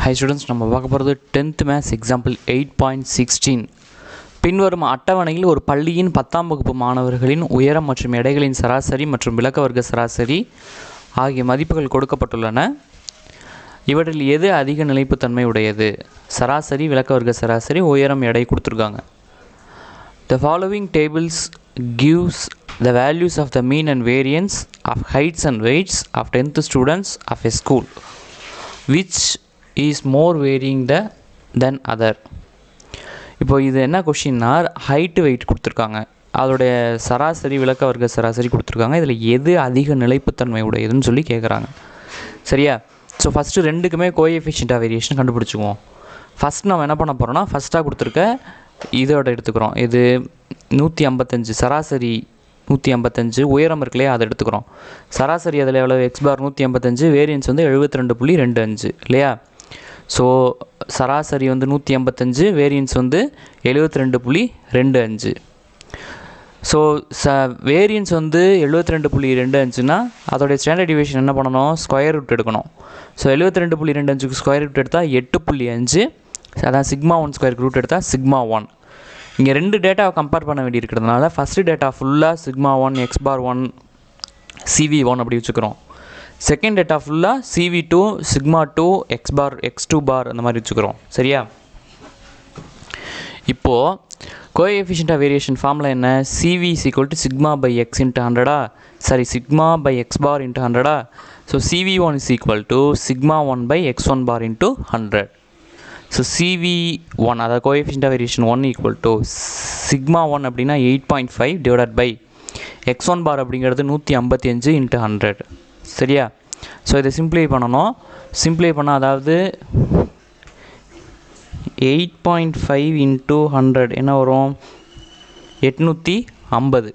Hi students, நம்ம பார்க்க போகிறது 10th மேத்ஸ் எக்ஸாம்பிள் 8.16. பின்வரும் அட்டவணையில் ஒரு பள்ளியின் 10ஆம் வகுப்பு மாணவர்களின் உயரம் மற்றும் எடைகளின் சராசரி மற்றும் விளக்க வர்க்க சராசரி ஆகிய மதிப்புகள் கொடுக்கப்பட்டுள்ளன. இவற்றில் எது அதிக நிலைப்புத்தன்மை உடையது? சராசரி, விளக்க வர்க்க சராசரி, உயரம், எடை கொடுத்துருக்காங்க. The following tables gives the values of the mean and variance of heights and weights of 10th students of a school. Which is more varying than other? இப்போ இது என்ன கொஷின்னா, ஹைட்டு வெயிட் கொடுத்துருக்காங்க, அதோடைய சராசரி, விளக்க வர்க்க சராசரி கொடுத்துருக்காங்க. இதில் எது அதிக நிலைப்புத்தன்மை உடையதுன்னு சொல்லி கேட்குறாங்க. சரியா? ஸோ ஃபஸ்ட்டு ரெண்டுக்குமே கோஎஃபிஷியன்ட் ஆஃப் வேரியேஷன் கண்டுபிடிச்சிக்குவோம். ஃபஸ்ட் நம்ம என்ன பண்ண போகிறோம்னா, ஃபஸ்ட்டாக கொடுத்துருக்க இதோட எடுத்துக்கிறோம். இது 155, சராசரி 155, உயரம் இருக்குல்லையா, அதை எடுத்துக்கிறோம். சராசரி அதில் எவ்வளோ? எக்ஸ் பார் 155, வேரியன்ஸ் வந்து 72.25 இல்லையா? ஸோ சராசரி வந்து 155, வேரியன்ஸ் வந்து 72.25. ஸோ வேரியன்ஸ் வந்து 72.25னா அதோடைய ஸ்டாண்டர்ட் டிவியேஷன் என்ன பண்ணணும்? ஸ்கொயர் ரூட் எடுக்கணும். ஸோ 72.25க்கு ஸ்கொயர் ரூட் எடுத்தால் 8.5, அதான் சிக்மா 1 ஸ்கொயருக்கு ரூட் எடுத்தால் சிக்மா 1. இங்கே ரெண்டு டேட்டாவை கம்பேர் பண்ண வேண்டி இருக்கிறதுனால ஃபஸ்ட்டு டேட்டா ஃபுல்லாக சிக்மா 1 எக்ஸ் பார் 1 சிவி 1 அப்படி வச்சுக்கிறோம். செகண்ட் டேட்டா ஃபுல்லாக CV 2 sigma 2 x bar x 2 bar அந்த மாதிரி வச்சுக்கிறோம். சரியா? இப்போது கோஎஃபிஷியன்ட் ஆஃப் வேரியேஷன் ஃபார்முலா என்ன? CV is equal to sigma by x into 100, sigma by x bar into 100. So CV 1 is equal to sigma 1 by x 1 bar into 100. So CV1, அதாவது coefficient of variation 1 equal to sigma 1 அப்படின்னா 8.5 divided by x 1 பார் அப்படிங்கிறது 155 into 100. சரியா? So இதை சிம்ப்ளை பண்ணணும். சிம்ப்ளை பண்ணால் அதாவது 8.5 into 100 என்ன வரும்? 850.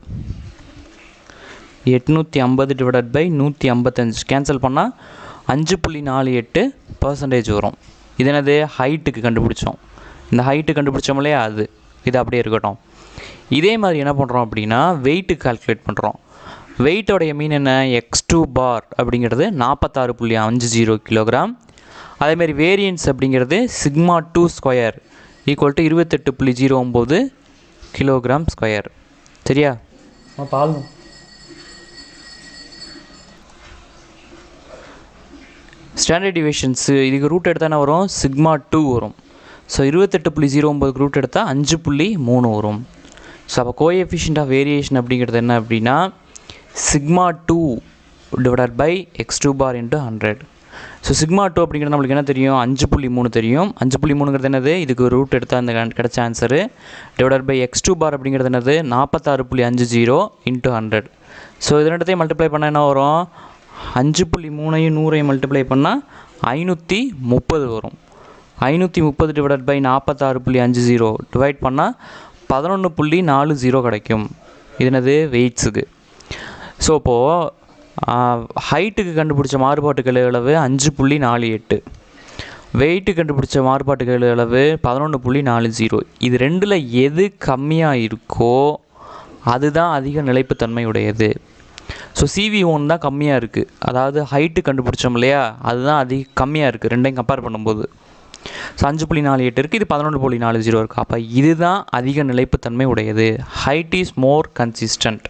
850 டிவைடட் பை 155 கேன்சல் பண்ணால் 5.48% வரும். இது என்னது? ஹைட்டுக்கு கண்டுபிடிச்சோம். இந்த ஹைட்டு கண்டுபிடிச்சோம் இல்லையா, அது இது அப்படியே இருக்கட்டும். இதே மாதிரி என்ன பண்ணுறோம் அப்படின்னா, வெயிட்டுக்கு கால்குலேட் பண்ணுறோம். வெயிட்டோடைய மீன் என்ன? x2 பார் அப்படிங்கிறது 46.50 கிலோகிராம். அதேமாதிரி வேரியன்ஸ் அப்படிங்கிறது sigma 2 square equal to 28.09 kilogram square. சரியா? பாருங்க, ஸ்டாண்டர்ட் டிவியேஷன்ஸு இதுக்கு ரூட் எடுத்தால் என்ன வரும்? சிக்மா 2 வரும். ஸோ 28.09 ரூட் எடுத்தால் 5.3 வரும். ஸோ அப்போ கோஎஃபிஷியன்ட் ஆஃப் வேரியேஷன் அப்படிங்கிறது என்ன அப்படின்னா, sigma 2 divided by x2 bar into 100. So sigma 2 அப்படிங்கிறது நம்மளுக்கு என்ன தெரியும்? 5.3 தெரியும். 5.3ங்கிறது என்னது? இதுக்கு ரூட் எடுத்தால் அந்த கிடைச்ச ஆன்சரு. டிவைடட் பை x2 பார் அப்படிங்கிறது என்னது? 46.50 இன்ட்டு 100. ஸோ இது ரெண்டத்தையும் மல்டிப்ளை பண்ணால் என்ன வரும்? 5.3ஐயும் 100ஐயும் மல்டிப்ளை பண்ணால் 530 வரும். 530 டிவைடட் பை 46.50 டிவைட் பண்ணால் 11.40 கிடைக்கும். இது என்னது? வெயிட்ஸுக்கு. ஸோ இப்போது ஹைட்டுக்கு கண்டுபிடிச்ச மாறுபாட்டுகள் அளவு 5.48, வெயிட்டுக்கு கண்டுபிடிச்ச மாறுபாட்டுகள் அளவு 11.40. இது ரெண்டில் எது கம்மியாக இருக்கோ அதுதான் அதிக நிலைப்புத்தன்மை உடையது. ஸோ CV1 தான் கம்மியாக இருக்குது, அதாவது ஹைட்டு கண்டுபிடிச்சோம் இல்லையா, அதுதான் கம்மியாக இருக்குது ரெண்டையும் கம்பேர் பண்ணும்போது. ஸோ 5.48 இருக்குது, இது 11.40 இருக்குது. அப்போ இதுதான் அதிக நிலைப்புத்தன்மை உடையது. Height is more consistent.